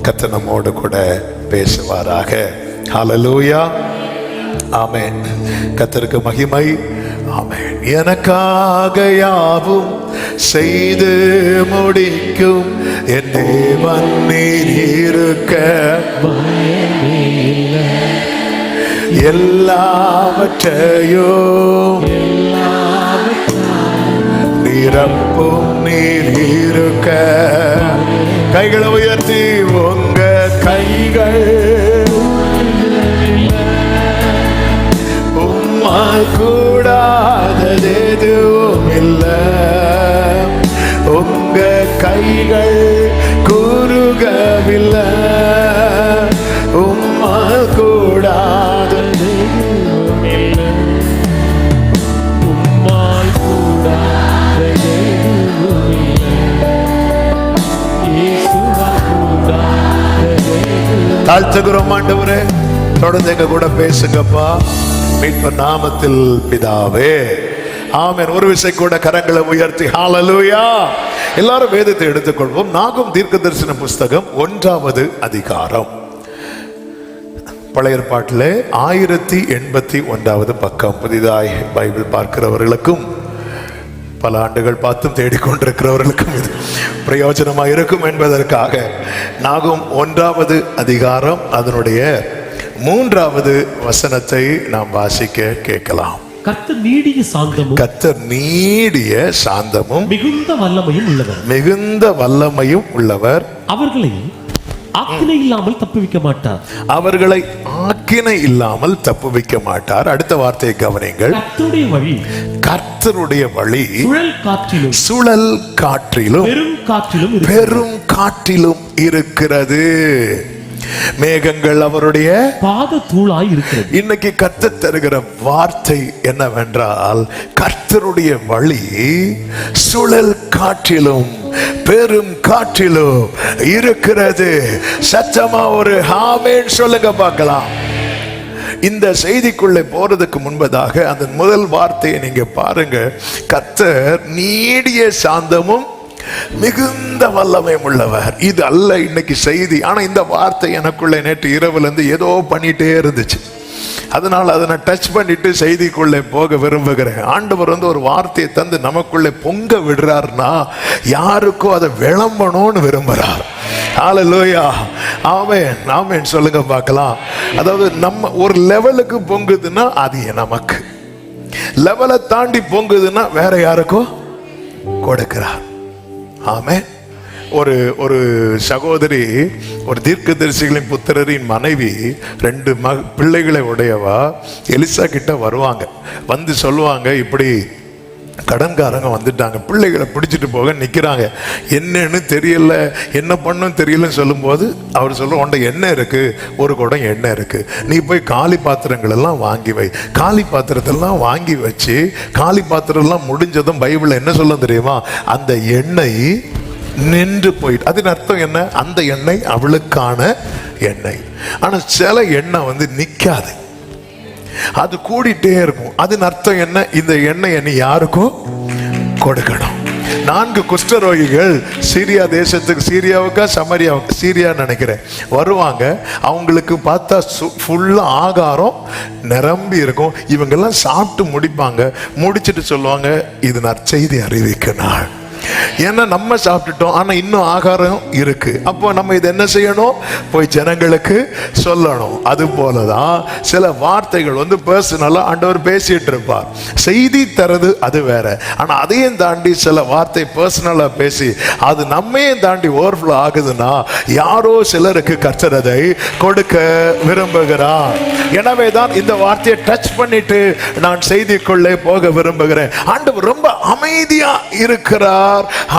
கர்த்தர் நம்மோடு கூட பேசுவாராக. ஹல்லேலூயா, ஆமென். கர்த்தருக்கு மகிமை. ஆமென். எனக்காக யாவும் செய்து முடிக்கும் என் தேவன் நீர் இருக்க எல்லாவற்றையும் நிரப்பும் நீர் இருக்க. கைகளை உயர்த்தி உங்க கைகள் உம்மால் கூடாதது எதுவும் இல்லை. உங்க கைகள் குறுகவில்லை. உம்மால் கூடாதது எதுவும் இல்லை. உம்மால் கூடாதது எதுவும் இல்லை. இயேசுவால் கூடாதது எதுவும் இல்லை. தாழ்த்துகிறோம் ஆண்டவரே, தொடர்ந்து எங்க கூட பேசுங்கப்பா. மீட்பர் நாமத்தில் பிதாவே, ஆமென். ஒரு விசை கூட கரங்களை உயர்த்தி ஹல்லேலூயா. எல்லாரும் வேதத்தை எடுத்துக்கொள்வோம். நாகும் தீர்க்கதரிசன புஸ்தகம் 1வது அதிகாரம். பழைய ஏற்பாட்டிலே 1081வது பக்கம். புதிதாய் பைபிள் பார்க்கிறவர்களுக்கும் பல ஆண்டுகள் பார்த்தும் தேடிக்கொண்டிருக்கிறவர்களுக்கும் இது பிரயோஜனமாக இருக்கும் என்பதற்காக நாகும் 1வது அதிகாரம் அதனுடைய 3வது வசனத்தை நாம் வாசிக்க கேட்கலாம். கர்த்தர் நீடிய சாந்தமும் கர்த்தர் நீடிய சாந்தமும் மிகுந்த வல்லமையும் உள்ளவர். மிகுந்த வல்லமையும் உள்ளவர். அவர்களை ஆக்கினை இல்லாமல் தப்புவிக்க மாட்டார். அவர்களை ஆக்கினை இல்லாமல் தப்புவிக்க மாட்டார். அடுத்த வார்த்தையை கவனிங்கள். கர்த்தருடைய வழி கர்த்தருடைய வழி சுழல் காற்றிலும் சுழல் காற்றிலும் பெரும் காற்றிலும் பெரும் காற்றிலும் இருக்கிறது. மேகங்கள் அவருடைய பாத தூளாய் இருக்கிறது. இன்னைக்கு கர்த்தர் தருகிற வார்த்தை என்னவென்றால், கர்த்தருடைய வழி சுழல் காற்றிலும் பெரும் காற்றிலும் இருக்கிறது. சத்தமா ஒரு ஆமென் சொல்லுங்க பார்க்கலாம். இந்த செய்திக்குள்ளே போறதுக்கு முன்பதாக அந்த முதல் வார்த்தையை நீங்க பாருங்க. கர்த்தர் நீடிய சாந்தமும் மிகுந்த வல்லமையும் உள்ளவர். இது அல்ல இன்னைக்கு செய்தி. ஆனா இந்த வார்த்தை எனக்குள்ள நேற்று இரவுல இருந்து ஏதோ பண்ணிட்டே இருந்துச்சு. அதனால அதை நான் டச் பண்ணிட்டு செய்திக்குள்ளே போக விரும்புகிறேன். ஆண்டவர் ஒரு வார்த்தையை தந்து நமக்குள்ளே பொங்க விடுறாருன்னா யாருக்கோ அதை விளம்பணும்னு விரும்புறார். ஹல்லேலூயா, ஆமென், ஆமென் சொல்லுங்க பார்க்கலாம். அதாவது நம்ம ஒரு லெவலுக்கு பொங்குதுன்னா அது நமக்கு, லெவலை தாண்டி பொங்குதுன்னா வேற யாருக்கோ கொடுக்கிறார். ஆமென். ஒரு சகோதரி, ஒரு தீர்க்கதரிசிகளின் புத்திரரின் மனைவி, 2 பிள்ளைகளை உடையவா எலிசா கிட்ட வருவாங்க. வந்து சொல்லுவாங்க, இப்படி கடன்காரங்க வந்துட்டாங்க, பிள்ளைகளை பிடிச்சிட்டு போக நிற்கிறாங்க, என்னன்னு தெரியல, என்ன பண்ணும் தெரியலன்னு சொல்லும்போது அவர் சொல்ற, உன்ட எண்ணெய் இருக்கு, ஒரு குடம் எண்ணெய் இருக்கு, நீ போய் காலி பாத்திரங்கள் எல்லாம் வாங்கி வை. காலி பாத்திரத்தெல்லாம் வாங்கி வச்சு காலி பாத்திரம் எல்லாம் முடிஞ்சதும் பைபிள் என்ன சொல்ல தெரியுமா, அந்த எண்ணெய் நின்று போயிட்டு. அதன் அர்த்தம் என்ன? அந்த எண்ணெய் அவளுக்கான எண்ணெய். ஆனா சில எண்ணெய் நிக்காது, அது கூடிட்டே இருக்கும். அதன் அர்த்தம் என்ன? இந்த எண்ணெய் நீ யாருக்கும் கொடுக்கணும். 4 குஷ்டரோகிகள் சீரியா தேசத்துக்கு, சீரியாவுக்கா சமரியாவுக்கு, சீரியா நினைக்கிறேன், வருவாங்க. அவங்களுக்கு பார்த்தா ஃபுல்லா ஆகாரம் நிரம்பி இருக்கும். இவங்கெல்லாம் சாப்பிட்டு முடிப்பாங்க. முடிச்சுட்டு சொல்லுவாங்க, இது நற்செய்தி அறிவிக்க நாள். ஏன்னா நம்ம சாப்பிட்டுட்டோம், ஆனா இன்னும் ஆகாரம் இருக்கு. அப்போ நம்ம இது என்ன செய்யணும்? போய் ஜனங்களுக்கு சொல்லணும். அது போலதான் சில வார்த்தைகள் பர்சனலா ஆண்டவர் பேசிட்டு இருப்பார். செய்தி தரது அது வேற. ஆனா அதையும் தாண்டி சில வார்த்தை பர்சனலா பேசி அது நம்மையும் தாண்டி ஓவர்ஃப்ளோ ஆகுதுன்னா யாரோ சிலருக்கு கர்த்தர் அதை கொடுக்க விரும்புகிறார். எனவே தான் இந்த வார்த்தையை டச் பண்ணிட்டு நான் செய்திக்குள்ளே போக விரும்புகிறேன். ஆண்டவர் ரொம்ப அமைதியா இருக்கிறார்.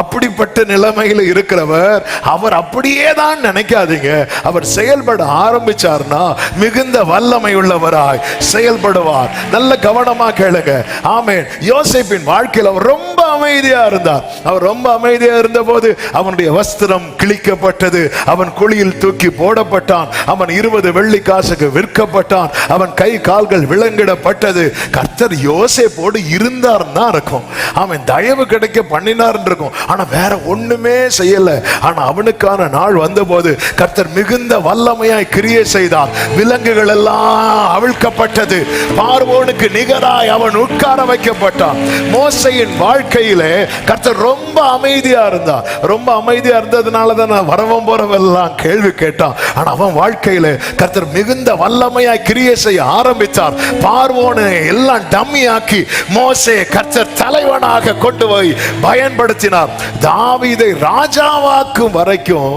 அப்படிப்பட்ட நிலைமையில் இருக்கிறவர். அவர் அப்படியே தான் நினைக்காதீங்க. அவர் செயல்பட ஆரம்பிச்சார்னா மிகுந்த வல்லமை உள்ளவராய் செயல்படுவார். நல்ல கவனமா கேளுங்க. ஆமென். யோசேப்பின் வாழ்க்கையில் அவர் ரொம்ப அமைதியா இருந்தார். அவர் ரொம்ப அமைதியா இருந்த போது அவனுடைய வஸ்திரம் கிழிக்கப்பட்டது, அவன் குழியில் தூக்கி போடப்பட்டான், அவன் 20 வெள்ளி காசுக்கு விற்கப்பட்டான், அவன் கை கால்கள் விலங்கிடப்பட்டது. கர்த்தர் யோசேப்போடு இருந்தார் தான் இருக்கும். அவன் தயவு கிடைக்க பண்ணினார் இருக்கும். ஆனா வேற ஒண்ணுமே செய்யல. ஆனா அவனுக்கான நாள் வந்தபோது கர்த்தர் மிகுந்த வல்லமையாய் கிரியை செய்தார். விலங்குகள் எல்லாம் அவிழ்க்கப்பட்டது. பார்வோனுக்கு நிகராய் அவன் உட்கார வைக்கப்பட்டான். மோசையின் வாழ்க்கையிலே கர்த்தர் ரொம்ப அமைதியா இருந்தார். ரொம்ப அமைதியா இருந்ததுனால தான் வரவம் போறவெல்லாம் கேள்வி கேட்டான். ஆனா அவன் வாழ்க்கையில கர்த்தர் மிகுந்த வல்லமையாய் கிரியை செய்ய ஆரம்பித்தார். பார்வோனை எல்லாம் டம்மியாக்கி மோசேயை கர்த்தர் தலைவனாக கொண்டு போய் பயன்படுத்தினார். தாவீதை ராஜாவாக்கும் வரைக்கும்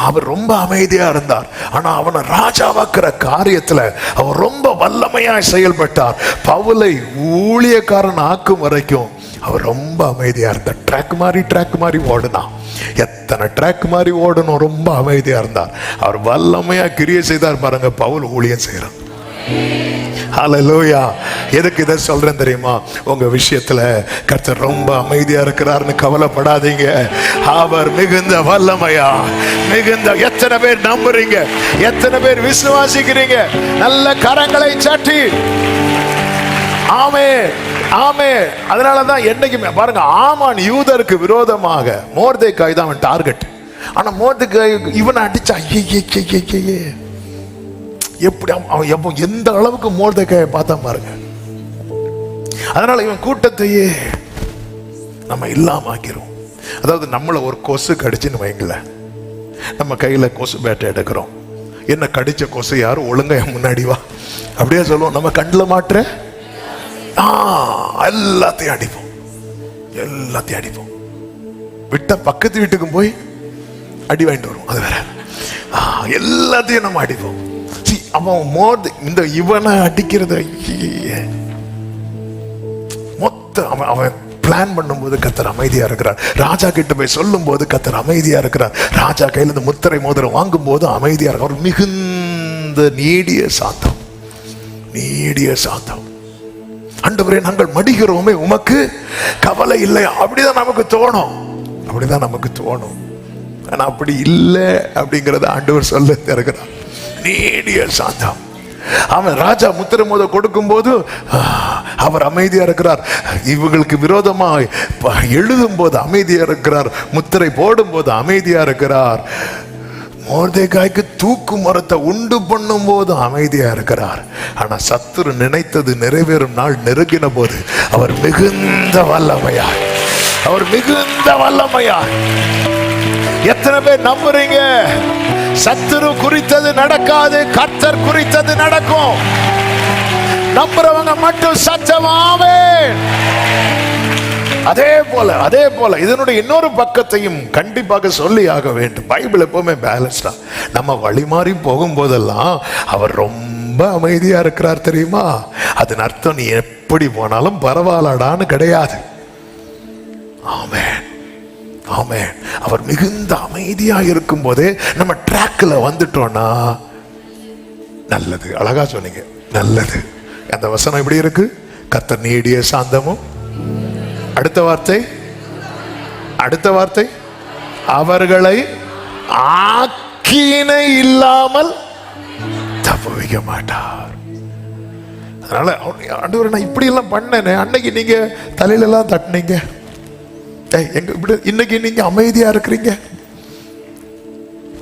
அவர் ரொம்ப அமைதியா இருந்தார். ஆனா அவனை ராஜாவாக்குற காரியத்துல அவர் ரொம்ப வல்லமையாய் செயல்பட்டார். பவுலை ஊழியக்காரன் ஆக்கும் வரைக்கும் அவர் ரொம்ப அமைதியா இருந்தார். ட்ராக் மாதிரி ஓடுனான். எத்தனை ட்ராக் மாதிரி ஓடணும், ரொம்ப அமைதியா இருந்தார். அவர் வல்லமையா கிரியை செய்தார். பாருங்க, பவுல் ஊழியம் செய்யறான். ஹல்லேலூயா. எதுக்கு இதை சொல்றேன் தெரியுமா? உங்க விஷயத்துல கர்த்தர் ரொம்ப அமைதியா இருக்கிறார்னு கவலைப்படாதீங்க. அவர் மிகுந்த வல்லமையா மிகுந்த. எத்தனை பேர் நம்புறீங்க? எத்தனை பேர் விசுவாசிக்கிறீங்க? நல்ல கரங்களை சாட்டி ஆமே ஆமே. அதனாலதான் என்னைக்குமே பாருங்க, ஆமான் யூதருக்கு விரோதமாக மோர்தேக்காய் தான் அவன் டார்கெட். ஆனா மோர்தேக்காய் இவனை அடிச்சா எப்படி அவன் எந்த அளவுக்கு மோர்தேக்காயை பார்த்தா பாருங்க. அதனால இவன் கூட்டத்தையே நம்ம இல்லாம ஆக்கிறோம். அதாவது நம்மள ஒரு கொசு கடிச்சுன்னு வைங்கள, நம்ம கையில கொசு பேட்டை எடுக்கிறோம். என்ன கடிச்ச கொசு யாரும் ஒழுங்கா முன்னாடி வா அப்படியே சொல்லுவோம். நம்ம கண்ணில் மாற்ற எல்லாத்தையும் அடிப்போம். விட்ட பக்கத்து வீட்டுக்கும் போய் அடி வாங்கிட்டு வரும். அது வேற. எல்லாத்தையும் நம்ம அடிப்போம். அவன் இந்த இவனை அடிக்கிறத மொத்த அவன் பிளான் பண்ணும்போது கர்த்தர் அமைதியா இருக்கிறார். ராஜா கிட்ட போய் சொல்லும் போது கர்த்தர் அமைதியா இருக்கிறார். ராஜா கையில இருந்து முத்திரை மோதிரம் வாங்கும் போது அமைதியா இருக்கிறார். அவர் மிகுந்த நீடிய சாந்தம். ஆண்டவரே, நாங்கள் மடிகிறோமே, உமக்கு கவலை இல்லை. அப்படிதான் நமக்கு தோணும். ஆனா அப்படி இல்லை அப்படிங்கறத ஆண்டவர் சொல்ல இருக்கிறார். நீடிய சாந்தம். அவன் ராஜா முத்திரை மோத கொடுக்கும் போது அவர் அமைதியா இருக்கிறார். இவங்களுக்கு விரோதமாக எழுதும் போது அமைதியா இருக்கிறார். முத்திரை போடும் போது அமைதியா இருக்கிறார். மோர்தேக்காய்க்கு தூக்கு மரத்தை உண்டு பண்ணும் போது அமைதியா இருக்கிறார். ஆனா சத்துரு நினைத்தது நிறைவேறும் நாள் நெருங்கின போது அவர் மிகுந்த வல்லமையாய். எத்தனை பேர் நம்புறீங்க? சத்துரு குறித்தது நடக்காது, கர்த்தர் குறித்தது நடக்கும். நம்புறவங்க மட்டும் சத்தமாவே. அதே போல இதனுடைய இன்னொரு பக்கத்தையும் கண்டிப்பாக சொல்லி ஆக வேண்டும். பைபிள் எப்பவுமே பேலன்ஸ்டா. நம்ம வழி மாறி போகும் போதெல்லாம் அவர் ரொம்ப அமைதியா இருக்கிறார் தெரியுமா? அதன் அர்த்தம் நீ எப்படி போனாலும் பரவாயில்லடான்னு கிடையாது. ஆமென். அவர் மிகுந்த அமைதியா இருக்கும் போதே நம்ம ட்ராக்ல வந்துட்டோம்னா நல்லது. அழகா சொன்னீங்க, நல்லது. அந்த வசனம் எப்படி இருக்கு? கர்த்தர் நீடிய சாந்தமும். அடுத்த வார்த்தை அவர்களை ஆக்கினை இல்லாமல் தப்புவிக்க மாட்டார். அதனால ஆண்டவரே, நான் இப்படி எல்லாம் பண்ணேனே, அன்னைக்கு நீங்க தலையில எல்லாம் தட்டினீங்க, இன்னைக்கு நீங்க அமைதியா இருக்கிறீங்க.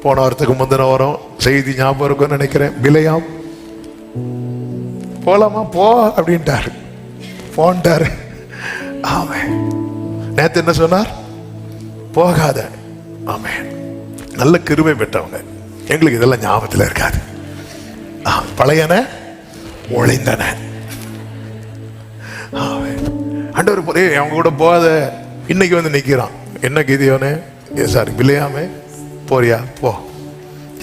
போன வாரத்துக்கு முந்தின வாரம் செய்தி ஞாபகம் இருக்கும்னு நினைக்கிறேன். பிலேயாம் போலாமா போ அப்படின்ட்டாரு, போன்ட்டாரு. ஆமென். நேத்து என்ன சொன்னார்? போகாத. ஆமென். நல்ல கிருபை பெற்றவங்க. எங்களுக்கு இதெல்லாம் ஞாபகத்தில் இருக்காது. பழையன ஒளிந்தன. ஆண்டவர் அவங்க கூட போகாத. இன்னைக்கு வந்து நிக்கிறான். என்ன கீதியோனே, சாரி பிலேயாமே, போறியா போ.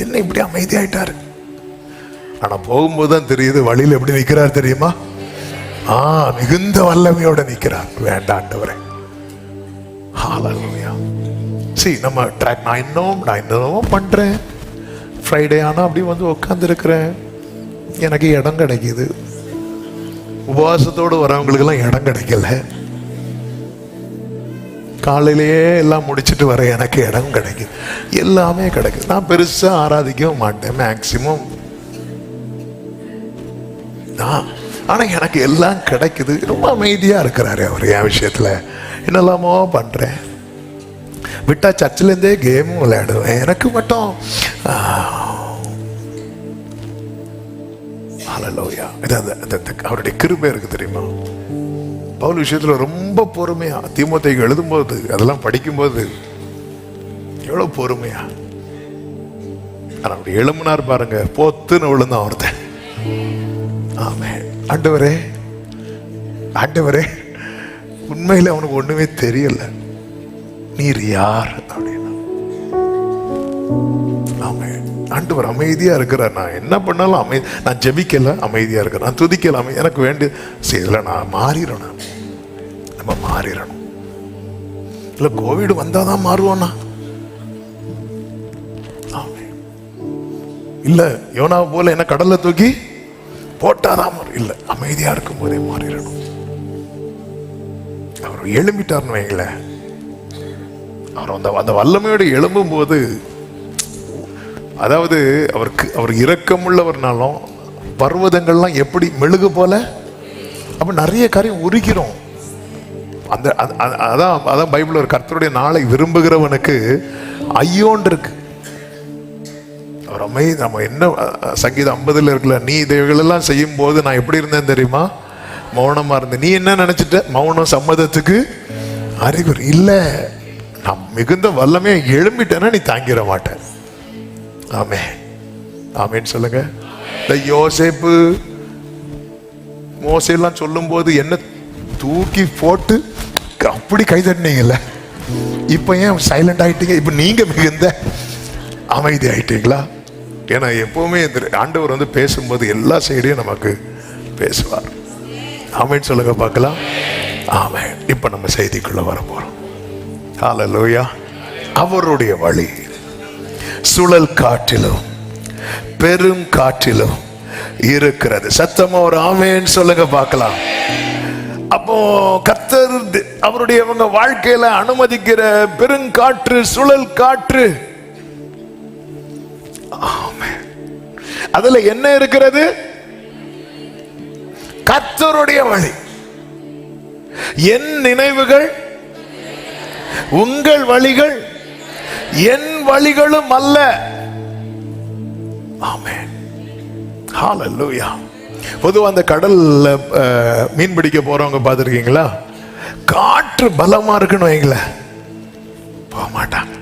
என்ன இப்படி அமைதியாயிட்டாரு? ஆனா போகும்போது தான் தெரியுது வழியில் எப்படி நிக்கிறார் தெரியுமா? மிகுந்த வல்லமையோட நிக்கிறார். வேண்டாண்டவரே. ஹல்லேலூயா. நம்ம ட்ராக் நான் இன்னும் பண்றேன். ஃப்ரைடே ஆனா அப்படி வந்து உட்கார்ந்து இருக்கிறேன். எனக்கு இடம் கிடைக்குது. உபவாசத்தோடு வரவங்களுக்கு எல்லாம் இடம் கிடைக்கல. காலையிலேயே எல்லாம் முடிச்சுட்டு வர எனக்கு இடம் கிடைக்குது. எல்லாமே கிடைக்குது. நான் பெருசா ஆராதிக்கவும் மாட்டேன் மேக்சிமம். ஆனா எனக்கு எல்லாம் கிடைக்குது. ரொம்ப அமைதியா இருக்கிறாரு அவர். என் விஷயத்துல என்னெல்லாமோ பண்றேன். விட்டா சர்ச்சில் இருந்தே கேமும் விளையாடுவேன். எனக்கு மட்டும் ஹல்லேலூயா. அவருடைய கிருபை இருக்கு தெரியுமா? பவுல் விஷயத்துல ரொம்ப பொறுமையா, தீமோத்தேயுக்கு எழுதும்போது அதெல்லாம் படிக்கும்போது எவ்வளவு பொறுமையா. அப்படி எழும்பினார் பாருங்க, பொத்துன்னு விழுந்தான் ஒருத்தன். ஆமென். ஆண்டவரே, ஆண்டவரே, உண்மையில அவனுக்கு ஒண்ணுமே தெரியல, நீர் யார் அப்படின்னா. ஆமென். ஆண்டவர் அமைதியா இருக்கிறார். நான் என்ன பண்ணாலும் நான் ஜெபிக்கல, அமைதியா இருக்கிறேன். நான் துதிக்கல, எனக்கு வேண்டிய செய்யல. நான் மாறிடணும். நம்ம மாறிடணும். இல்ல கோவிட் வந்தாதான் மாறுவோம்னா, இல்ல யோனாவை போல என்ன கடல்ல தூக்கி போட்டாதான் இல்ல, அமைதியா இருக்கும் போதே மாறிடணும். அவர் எழும்பிட்டார்னு வைங்களேன், அவர் அந்த வல்லமையோடு எழும்பும் போது, அதாவது அவர் இரக்கமுள்ளவர்னாலும் பர்வதங்கள்லாம் எப்படி மெழுகு போல, அப்ப நிறைய காரியம் உருகிறோம். அதான் பைபிள் ஒரு கர்த்தருடைய நாளை விரும்புகிறவனுக்கு ஐயோன் இருக்கு. அவர் அமைதி. நம்ம என்ன சங்கீதம் 50 இருக்குல்ல, நீ இதைகளெல்லாம் செய்யும் போது நான் எப்படி இருந்தேன் தெரியுமா? மௌனமா இருந்தேன். நீ என்ன நினைச்சிட்ட? மௌனம் சம்மதத்துக்கு அறிகுறி இல்ல. நான் மிகுந்த வல்லமையை எழும்பிட்டேன்னா நீ தாங்கிட மாட்டேன். ஆமே, ஆமேன்னு சொல்லுங்க. இந்த யோசேப்பு மோசையெல்லாம் சொல்லும் போது என்ன தூக்கி போட்டு அப்படி கைதட்டினீங்கல்ல, இப்ப ஏன் சைலண்ட் ஆயிட்டீங்க? இப்ப நீங்க மிகுந்த அமைதி ஆயிட்டீங்களா? ஏன்னா எப்பவுமே ஆண்டவர் பேசும்போது எல்லா சைடையும் நமக்கு பேசுவார். ஆமென் சொல்லுங்க பார்க்கலாம். ஆமென். இப்ப நம்ம செய்திக்குள்ள வர போறோம். ஹல்லேலூயா. அவருடைய வழி சுழல் காற்றிலும் பெரும் காற்றிலும் இருக்கிறது. சத்தமா ஒரு ஆமென் சொல்லுங்க பார்க்கலாம். அப்போ கர்த்தர் அவருடைய வாழ்க்கையில அனுமதிக்கிற பெருங்காற்று, சுழல் காற்று, அதுல என்ன இருக்கிறது? கர்த்தருடைய வழி. என் நினைவுகள் உங்கள் வழிகள் என் வழிகளும் அல்ல. ஆமென். ஹல்லேலூயா. பொதுவா அந்த கடல்ல மீன் பிடிக்க போறவங்க பார்த்திருக்கீங்களா? காற்று பலமா இருக்குன்னு வைங்களேன், போக மாட்டாங்க.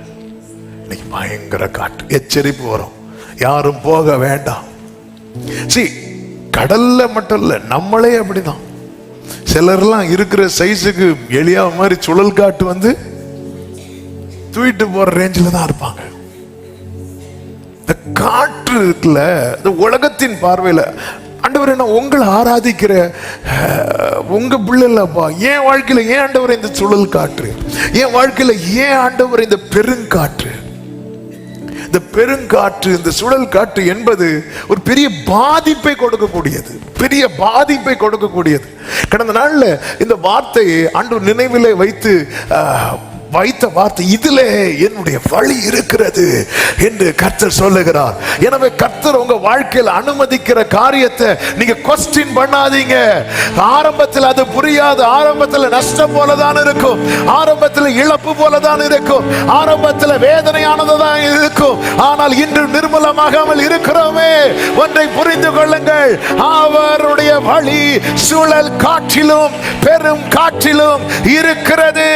இன்னைக்கு பயங்கர காற்று, எச்சரிப்பு வரும், யாரும் போக வேண்டாம். கடல்ல மட்டும் இல்ல, நம்மளே அப்படிதான். சிலர்லாம் இருக்கிற சைஸுக்கு எலியா மாதிரி சுழல் காட்டு தூக்கிட்டு போற ரேஞ்சில் தான் இருப்பாங்க. இந்த காற்று இருக்குல்ல, இந்த உலகத்தின் பார்வையில ஆண்டவர் என்ன உங்களை ஆராதிக்கிற உங்க பிள்ளை இல்லப்பா, என் வாழ்க்கையில ஏன் ஆண்டவர் இந்த சுழல் காற்று, என் வாழ்க்கையில ஏன் ஆண்டவர் இந்த பெருங்காற்று? இந்த பெருங்காற்று, இந்த சுழல் காற்று என்பது ஒரு பெரிய பாதிப்பை கொடுக்கக்கூடியது, பெரிய பாதிப்பை கொடுக்கக்கூடியது. கடந்த நாள்ல இந்த வார்த்தையை ஆண்டவர் நினைவிலே வைத்த வார்த்தை, இதிலே என்னுடைய வழி இருக்கிறது என்று கர்த்தர் சொல்லுகிறார். எனவே கர்த்தர் உங்க வாழ்க்கையில் அனுமதிக்கிற காரியத்தை நீங்க கொஸ்டின் பண்ணாதீங்க. ஆரம்பத்தில் அது புரியாது, ஆரம்பத்தில் நஷ்டம் போலதான் இருக்கும், ஆரம்பத்தில் இழப்பு போலதான் இருக்கும், ஆரம்பத்தில் வேதனையானதுதான் இருக்கும். ஆனால் இன்று நிர்மூலமாகாமல் இருக்கிறோமே, ஒன்றை புரிந்து கொள்ளுங்கள், அவருடைய வழி சுழல் காற்றிலும் பெரும் காற்றிலும் இருக்கிறது.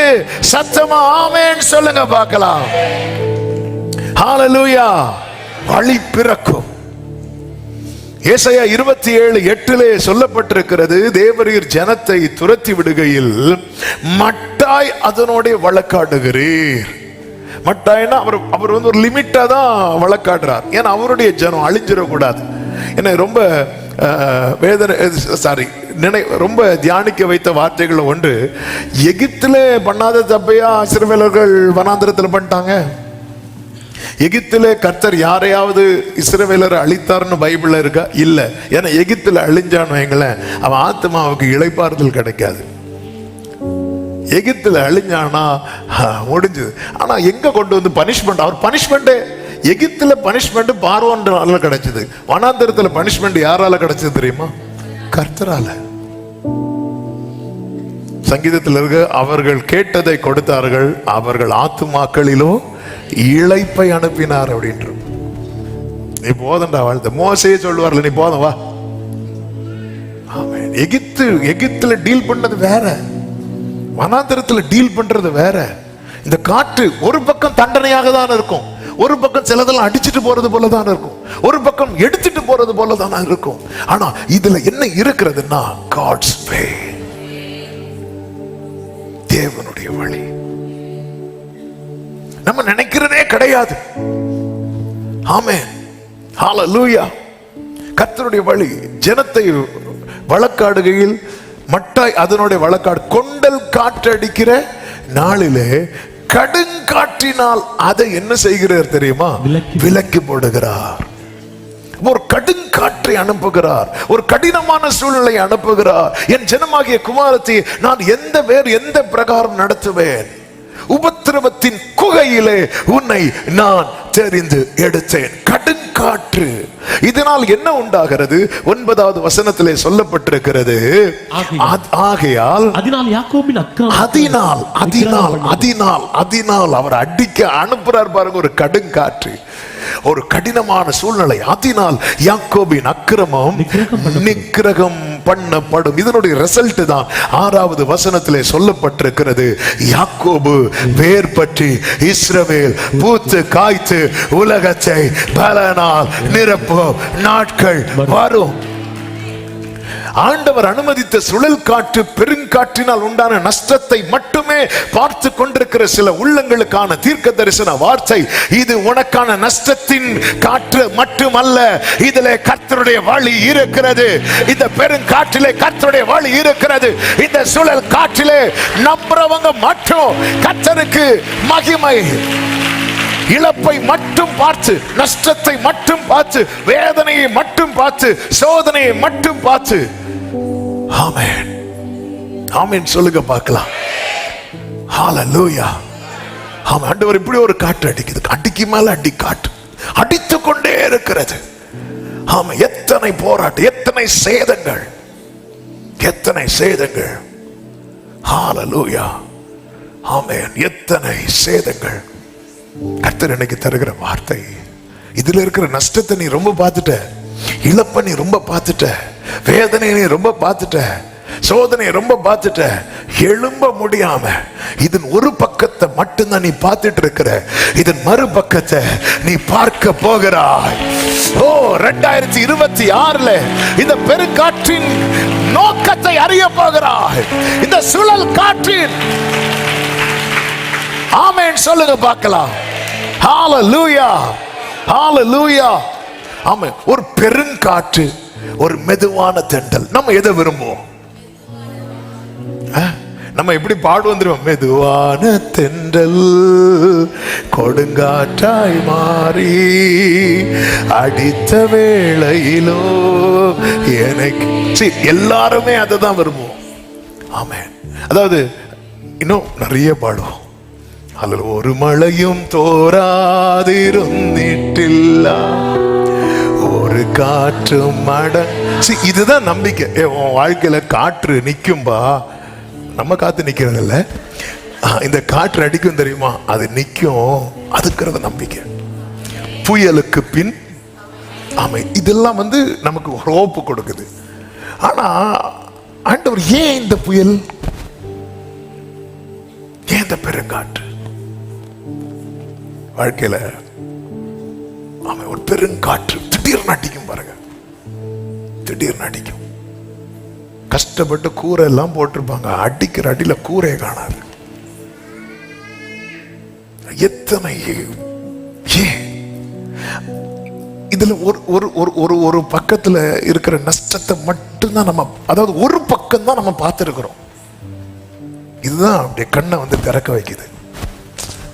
சத்தமா ஆமென் சொல்லுங்க பார்க்கலாம். ஹல்லேலூயா. வழி பிறக்கும். ஏசாயா 27:8 சொல்லப்பட்டிருக்கிறது, தேவரீர் ஜனத்தை துரத்தி விடுகையில் மட்டாய் அதனோட வழக்காடுகிறீர். மட்டாய்னா அவர் ஒரு லிமிட்டா தான் வழக்காடுறார். ஏன்னா அவருடைய ஜனம் அழிஞ்சிடக்கூடாது. ஏன்னா ரொம்ப ரொம்ப தியானிக்க வைத்த வார்த்தைகள் ஒன்று, எகிப்திலே பண்ணாத தப்பையா இஸ்ரவேலர்கள் வனாந்திரத்தில் பண்ணிட்டாங்க? எகிப்திலே கர்த்தர் யாரையாவது இஸ்ரவேலரை அழித்தார்னு பைபிள்ல இருக்கா? இல்ல. ஏன்னா எகிப்தில் அழிஞ்சான்னு வைங்களேன், அவன் ஆத்மாவுக்கு இளைப்பாறுதல் கிடைக்காது. எகிப்தில் அழிஞ்சானா முடிஞ்சது. ஆனா எங்க கொண்டு பனிஷ்மெண்ட், அவர் பனிஷ்மெண்ட், எகிப்துல பனிஷ்மெண்ட் பார்வோனால கிடைச்சது, வனாந்தரத்துல பனிஷ்மெண்ட் யாரால கிடைச்சது தெரியுமா? கர்த்தரால. சங்கீதத்தில் இருக்க அவர்கள் கேட்டதை கொடுத்தார்கள், அவர்கள் ஆத்துமாக்களிலோ இளைப்பை அனுப்பினார் அப்படின்ற. நீ போதண்டா வாழ்த்த மோசையே சொல்லுவார்ல, நீ போதும் வா. எகிப்துல டீல் பண்ணது வேற, வனாந்தரத்துல டீல் பண்றது வேற. இந்த காற்று ஒரு பக்கம் தண்டனையாக தான் இருக்கும், ஒரு பக்கம் சிலதெல்லாம் அடிச்சுட்டு போறது போலதான் இருக்கும், ஒரு பக்கம் எடுத்துட்டு போறது போலதான் இருக்கும். ஆனா இதுல என்ன இருக்கிறதுன்னா God's way, தேவனுடைய வழி. நம்ம நினைக்கிறதே கிடையாது. ஆமென், ஹல்லேலூயா. கர்த்தருடைய வழி. ஜனத்தை வழக்காடுகையில் மட்டாய் அதனுடைய வழக்காடு கொண்டல் காற்று அடிக்கிற நாளிலே கடுங்காற்றினால் அதை என்ன செய்கிறார் தெரியுமா? விலக்கி போடுகிறார். ஒரு கடுங்காற்றை அனுப்புகிறார், ஒரு கடினமான சூழ்நிலை அனுப்புகிறார். என் ஜனமாகிய குமாரத்தை நான் எந்த பிரகாரம் நடத்துவேன்? உபத்திரவத்தின் குகையிலே உன்னை நான் தெரிந்து எடுத்தேன். கடுங்காற்று. இதனால் என்ன உண்டாகிறது? 9வது வசனத்திலே சொல்லப்பட்டிருக்கிறது, ஆகையால் அதனால் அவர் அடிக்க அனுப்புறார் பாருங்க, ஒரு கடுங்காற்று, ஒரு கடினமான சூழ்நிலை. அதனால் யாக்கோபின் அக்கிரமம் நிக்கிரகம் பண்ணப்படும். இதனுடைய ரிசல்ட் தான் 6வது வசனத்திலே சொல்லப்பட்டிருக்கிறது. யாக்கோபு வேர் பற்றி இஸ்ரவேல் பூத்து காய்த்து உலகத்தை பலனால் நிரப்பும் நாட்கள் வரும். ஆண்டவர் அனுமதித்த சுழல் காற்று பெருங்காற்றினால் உண்டான நஷ்டத்தை மட்டுமே பார்த்து கொண்டிருக்கிற சில உள்ளங்களுக்கான தீர்க்க தரிசன வார்த்தை. இது உனக்கான நஷ்டத்தின் காற்று மட்டுமல்ல, இதிலே கர்த்தருடைய வழி இருக்கிறது. இந்த பெருங்காற்றிலே கர்த்தருடைய வழி இருக்கிறது. இந்த சுழல் காற்றிலே நம்புறவங்க மட்டும் கர்த்தருக்கு மகிமை. இழப்பை மட்டும் பார்த்து, நஷ்டத்தை மட்டும் பார்த்து, வேதனையை மட்டும் பார்த்து, சோதனையை மட்டும் பார்த்து, ஆமென் ஆமென் சொல்லுங்க பார்க்கலாம். ஹல்லேலூயா. ஆமென். ஆண்டவர் இப்படி ஒரு காற்று அடிக்குது, அடிக்கு மேல அடி காற்று அடித்துக் கொண்டே இருக்கிறது. ஆமென். எத்தனை போராட்டம், எத்தனை சேதங்கள், எத்தனை சேதங்கள். ஹல்லேலூயா. ஆமென். எத்தனை சேதங்கள். கர்த்தர் எனக்கு தருகிற வார்த்தை, இதுல இருக்கிற நஷ்டத்தை நீ ரொம்ப பார்த்துட்ட, இழப்ப நீ ரொம்ப பார்த்துட்ட, வேதனை நீ ரொம்ப பார்த்துட்ட, சோதனை ரொம்ப பார்த்துட்ட, எழும்ப முடியாம இதன் ஒரு பக்கத்தை மட்டும்தான் நீ பார்த்துட்டு இருக்கிற. இதன் மறுபக்கத்தை நீ பார்க்க போகிறாய். ஓ 2026 இந்த பெருங்காற்றின் நோக்கத்தை அறிய போகிறாய். இந்த சுழல் காற்றின் ஆமென் சொல்லுங்க பார்க்கலாம். ஹல்லேலூயா ஹல்லேலூயா. ஆமென். ஒரு பெருங்காற்று, ஒரு மெதுவான தென்றல். நம்ம எதை விரும்புவோம்? நம்ம எப்படி பாடுவோம் தெரியுமா? மெதுவான தென்றல் கொடுங்காற்றாய் மாறி அடித்த வேளையிலோ எனக்கு. எல்லாருமே அதை தான் விரும்புவோம். ஆமென். அதாவது இன்னும் நிறைய பாடுவோம். அதில் ஒரு மழையும் தோராதிருந்திட்டில்ல ஒரு காற்று மட. இதுதான் நம்பிக்கை. உன் வாழ்க்கையில காற்று நிக்கும்பா. நம்ம காத்து நிக்கிறது இல்ல, இந்த காற்று அடிக்கும் தெரியுமா, அது நிக்கும். அதுக்கிறது நம்பிக்கை. புயலுக்கு பின் ஆமை. இதெல்லாம் நமக்கு ஹோப்பு கொடுக்குது. ஆனா ஆண்டவர் ஏன் இந்த புயல், ஏன் இந்த பெருங்காற்று வாழ்க்கையில? அவன் ஒரு பெருங்காற்று திடீர்னு அடிக்கும் பாருங்க, திடீர்னு அடிக்கும். கஷ்டப்பட்டு கூரை எல்லாம் போட்டிருப்பாங்க, அடிக்கிற அடியில கூரையை காணாது. எத்தனை இதுல ஒரு பக்கத்துல இருக்கிற நஷ்டத்தை மட்டும்தான் நம்ம, அதாவது ஒரு பக்கம் தான் நம்ம பார்த்திருக்கிறோம். இதுதான் அப்படியே கண்ணை திறக்க வைக்குது.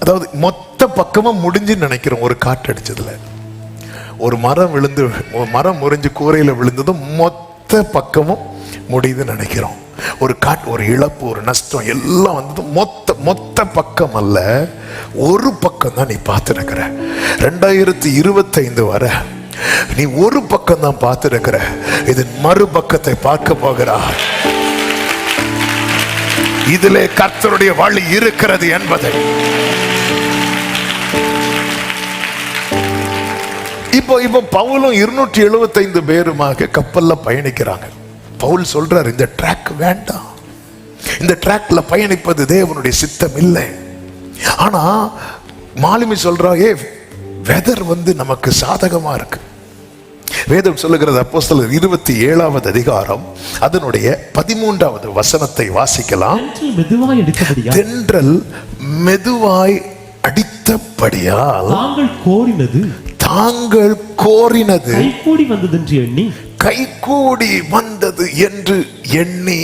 அதாவது மொத்த பக்கமும் முடிஞ்சுன்னு நினைக்கிறோம். ஒரு காற்று அடிச்சதுல ஒரு மரம் விழுந்து, மரம் முறிஞ்சு கூரையில விழுந்ததும் மொத்த பக்கமும் முடியுதுன்னு நினைக்கிறோம். ஒரு காற்று, ஒரு இழப்பு, ஒரு நஷ்டம் எல்லாம் மொத்த பக்கம் அல்ல, ஒரு பக்கம் தான் நீ பார்த்துருக்கிற. 2025 வர நீ ஒரு பக்கம் தான் பார்த்துருக்கிற. இதன் மறுபக்கத்தை பார்க்க போகிறாய். இதிலே கர்த்தருடைய வழி இருக்கிறது என்பதை. இப்போ பவுலும் 275 பேருமாக கப்பல்ல பயணிக்கிறாங்க. பவுல் சொல்றார், இந்த ட்ராக் வேண்டாம், இந்த ட்ராக்ல பயணிப்பது தேவனுடைய சித்தம் இல்லை. ஆனா மாலுமி சொல்றா, வெதர் நமக்கு சாதகமா இருக்கு. வேதம் சொல்லுகிறது, அப்போஸ்தலர் 27வது அதிகாரம் அதனுடைய 13வது வசனத்தை வாசிக்கலாம். தென்றல் மெதுவாய் அடித்தபடியால் தாங்கள் கோரினது கைகூடி வந்தது என்று எண்ணி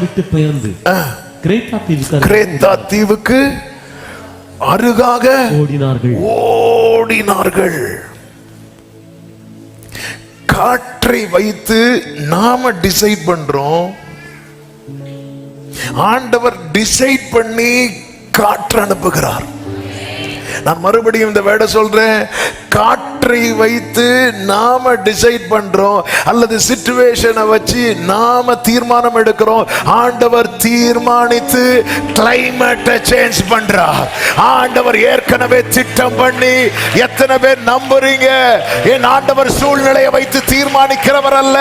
விட்டு பெயர்ந்து கிரேத்தா தீவுக்கு அருகாக ஓடினார்கள். காற்றை வைத்து நாம டிசைட் பண்றோம், ஆண்டவர் டிசைட் பண்ணி காற்று அனுப்புகிறார். நான் மறுபடியும் இந்த வேர்டை சொல்றேன், காற்றை வைத்து நாம டிசைட் பண்றோம் அல்லது சிச்சுவேஷனை வச்சு நாம தீர்மானம் எடுக்கிறோம். ஆண்டவர் தீர்மானித்து கிளைமேட்டை சேஞ்ச் பண்றார். ஆண்டவர் ஏற்கனவே திட்டம் பண்ணி, எத்தனை பேர் நம்புறீங்க? என் ஆண்டவர் சூழ்நிலையை வைத்து தீர்மானிக்கிறவர் அல்ல,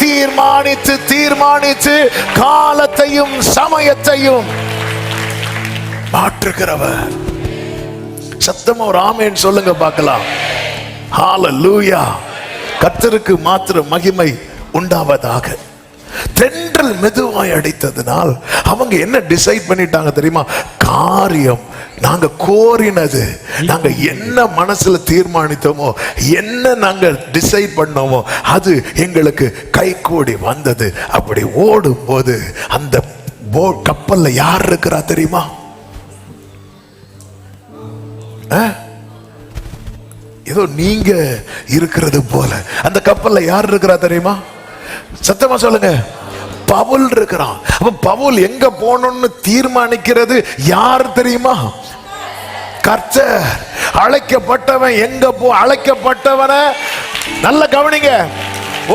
தீர்மானித்து தீர்மானித்து காலத்தையும் சமயத்தையும் மாற்றுகிறவர். சத்தமா ஒரு ஆமென் சொல்லுங்க பார்க்கலாம். ஹalleluya. கர்த்தருக்கு மாத்திரம் மகிமை உண்டாவதாக. தென்றல் மெதுவாய் அடித்ததனால் அவங்க என்ன டிசைட் பண்ணிட்டாங்க தெரியுமா? காரியம் நாங்க கோரினது, நாங்க என்ன மனசுல தீர்மானித்தோமோ, என்ன நாங்க டிசைட் பண்ணோமோ, அது எங்களுக்கு கைகூடி வந்தது. அப்படி ஓடும் போது அந்த கப்பல்ல யார் இருக்கிறா தெரியுமா? ஏதோ நீங்க இருக்கிறது போல அந்த கப்பல்ல யார் இருக்கிறா தெரியுமா? சத்தமா சொல்லுங்க. பவுல் இருக்கிறான். அப்ப பவுல் எங்க போகணும்னு தீர்மானிக்கிறது யார் தெரியுமா? கர்த்தர். அழைக்கப்பட்டவன் எங்க அழைக்கப்பட்டவன நல்ல கவனிங்க.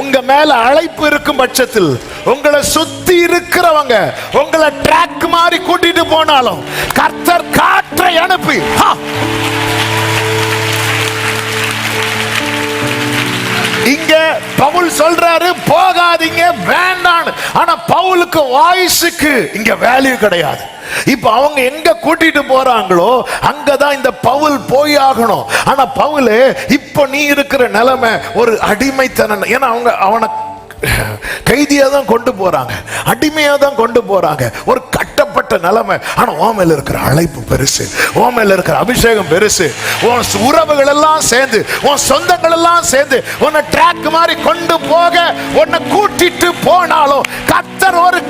உங்க மேல அழைப்பு இருக்கும் பட்சத்தில் உங்களை சுத்தி இருக்கிறவங்க உங்களை ட்ராக் மாதிரி கூட்டிட்டு போனாலும் கர்த்தர் காற்றை அனுப்பி இங்க பவுல் சொல்றாரு, போகாதீங்க வேண்டாம். ஆனா பவுலுக்கு வாய்ஸுக்கு இங்க வேல்யூ கிடையாது. இப்ப அவங்க எங்க கூட்டிட்டு போறாங்களோ அங்கதான் இந்த பவுல் போய் ஆகணும். ஆனா பவுல் இப்ப நீ இருக்கிற நிலைமை ஒரு அடிமைத்தனம். ஏன்னா அவங்க அவனை கைதியா தான் கொண்டு போறாங்க, அடிமையா தான் கொண்டு போறாங்க, ஒரு கட்டப்பட்ட நிலைமை. ஆனா உன் மேல இருக்கிற அழைப்பு பெருசு, உன் மேல இருக்கிற அபிஷேகம் பெருசு. உன் உறவுகள் எல்லாம் சேர்ந்து, உன் சொந்தங்கள் எல்லாம் சேர்ந்து உன்னை ட்ராக் மாதிரி கொண்டு போக உன்னை கூட்டிட்டு போனாலும் கர்த்தர் ஒரு